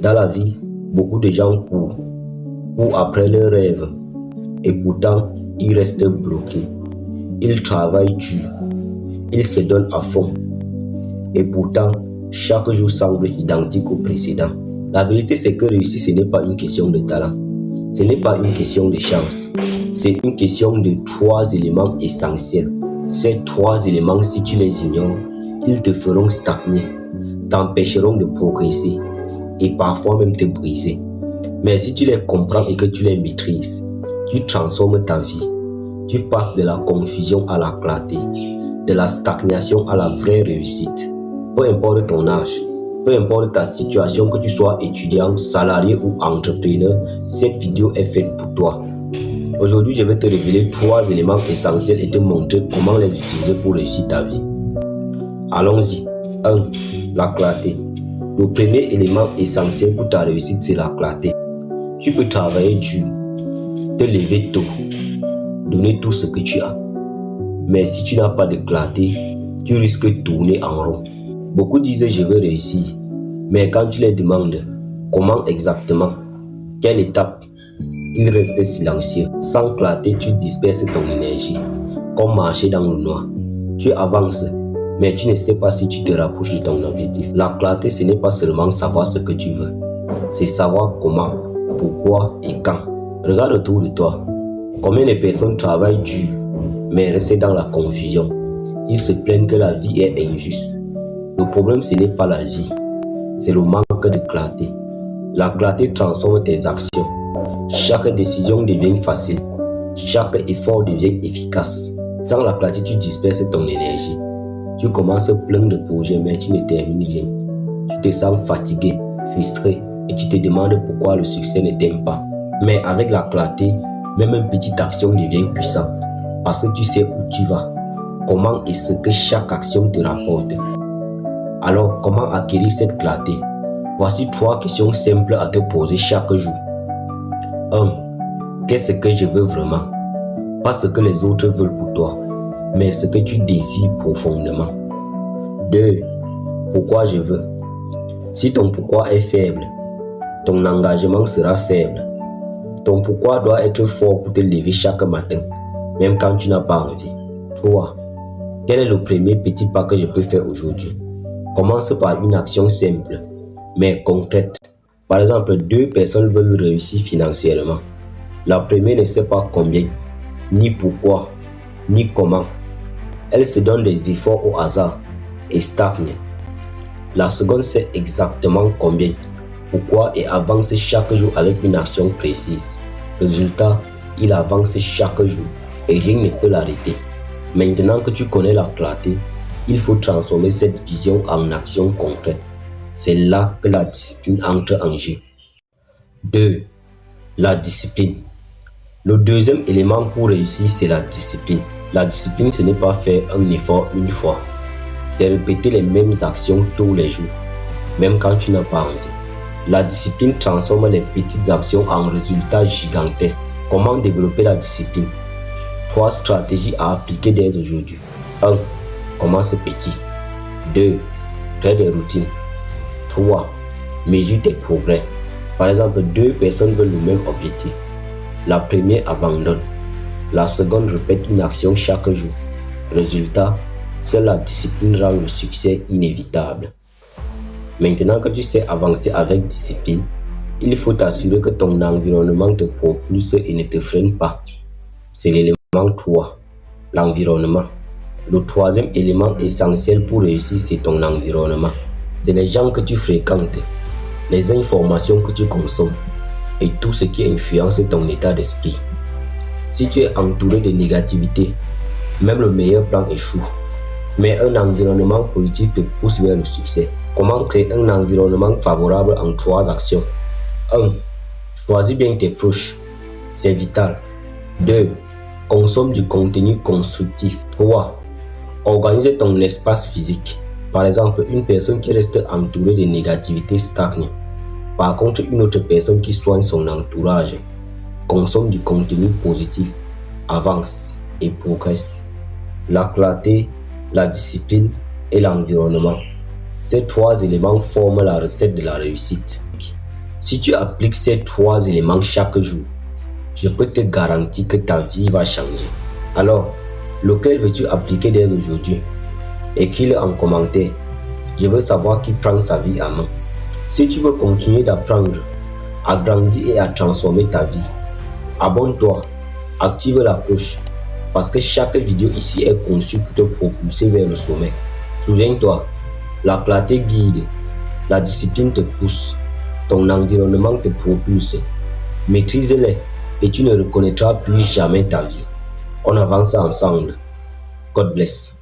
Dans la vie, beaucoup de gens courent après leurs rêves et pourtant ils restent bloqués. Ils travaillent dur, ils se donnent à fond et pourtant chaque jour semble identique au précédent. La vérité c'est que réussir ce n'est pas une question de talent, ce n'est pas une question de chance, c'est une question de 3 éléments essentiels. Ces 3 éléments, si tu les ignores, ils te feront stagner, t'empêcheront de progresser et parfois même te briser. Mais si tu les comprends et que tu les maîtrises, tu transformes ta vie. Tu passes de la confusion à la clarté, de la stagnation à la vraie réussite. Peu importe ton âge, peu importe ta situation, que tu sois étudiant, salarié ou entrepreneur, cette vidéo est faite pour toi. Aujourd'hui, je vais te révéler 3 éléments essentiels et te montrer comment les utiliser pour réussir ta vie. Allons-y. 1. La clarté. Le premier élément essentiel pour ta réussite, c'est la clarté. Tu peux travailler dur, te lever tôt, donner tout ce que tu as. Mais si tu n'as pas de clarté, tu risques de tourner en rond. Beaucoup disent je veux réussir, mais quand tu les demandes comment exactement, quelle étape, ils restent silencieux. Sans clarté, tu disperses ton énergie, comme marcher dans le noir. Tu avances, mais tu ne sais pas si tu te rapproches de ton objectif. La clarté, ce n'est pas seulement savoir ce que tu veux, c'est savoir comment, pourquoi et quand. Regarde autour de toi. Combien de personnes travaillent dur, mais restent dans la confusion. Ils se plaignent que la vie est injuste. Le problème, ce n'est pas la vie, c'est le manque de clarté. La clarté transforme tes actions. Chaque décision devient facile. Chaque effort devient efficace. Sans la clarté, tu disperses ton énergie. Tu commences plein de projets, mais tu ne termines rien. Tu te sens fatigué, frustré, et tu te demandes pourquoi le succès ne t'aime pas. Mais avec la clarté, même une petite action devient puissante. Parce que tu sais où tu vas, comment et ce que chaque action te rapporte. Alors, comment acquérir cette clarté? Voici 3 questions simples à te poser chaque jour. 1. Qu'est-ce que je veux vraiment? Pas ce que les autres veulent pour toi, mais ce que tu désires profondément. 2. Pourquoi je veux? Si ton pourquoi est faible, ton engagement sera faible. Ton pourquoi doit être fort pour te lever chaque matin, même quand tu n'as pas envie. 3. Quel est le premier petit pas que je peux faire aujourd'hui? Commence par une action simple, mais concrète. Par exemple, 2 personnes veulent réussir financièrement. La première ne sait pas combien, ni pourquoi, ni comment. Elle se donne des efforts au hasard et stagne. La seconde sait exactement combien, pourquoi et avance chaque jour avec une action précise. Résultat, il avance chaque jour et rien ne peut l'arrêter. Maintenant que tu connais la clarté, il faut transformer cette vision en action concrète. C'est là que la discipline entre en jeu. 2. La discipline. Le deuxième élément pour réussir, c'est la discipline. La discipline, ce n'est pas faire un effort une fois. C'est répéter les mêmes actions tous les jours, même quand tu n'as pas envie. La discipline transforme les petites actions en résultats gigantesques. Comment développer la discipline? 3 stratégies à appliquer dès aujourd'hui. 1. Commence petit. 2. Crée des routines. 3. Mesure tes progrès. Par exemple, 2 personnes veulent le même objectif. La première abandonne. La seconde répète une action chaque jour. Résultat, seule la discipline rend le succès inévitable. Maintenant que tu sais avancer avec discipline, il faut t'assurer que ton environnement te propulse et ne te freine pas. C'est l'élément 3, l'environnement. Le troisième élément essentiel pour réussir, c'est ton environnement. C'est les gens que tu fréquentes, les informations que tu consommes et tout ce qui influence ton état d'esprit. Si tu es entouré de négativité, même le meilleur plan échoue. Mais un environnement positif te pousse vers le succès. Comment créer un environnement favorable en 3 actions? 1. Choisis bien tes proches. C'est vital. 2. Consomme du contenu constructif. 3. Organise ton espace physique. Par exemple, une personne qui reste entourée de négativité stagne. Par contre, une autre personne qui soigne son entourage, consomme du contenu positif, avance et progresse. La clarté, la discipline et l'environnement. Ces 3 éléments forment la recette de la réussite. Si tu appliques ces 3 éléments chaque jour, je peux te garantir que ta vie va changer. Alors, lequel veux-tu appliquer dès aujourd'hui? Écris-le en commentaire. Je veux savoir qui prend sa vie en main. Si tu veux continuer d'apprendre, à grandir et à transformer ta vie, abonne-toi, active la cloche, parce que chaque vidéo ici est conçue pour te propulser vers le sommet. Souviens-toi, la clarté guide, la discipline te pousse, ton environnement te propulse. Maîtrise-les et tu ne reconnaîtras plus jamais ta vie. On avance ensemble. God bless.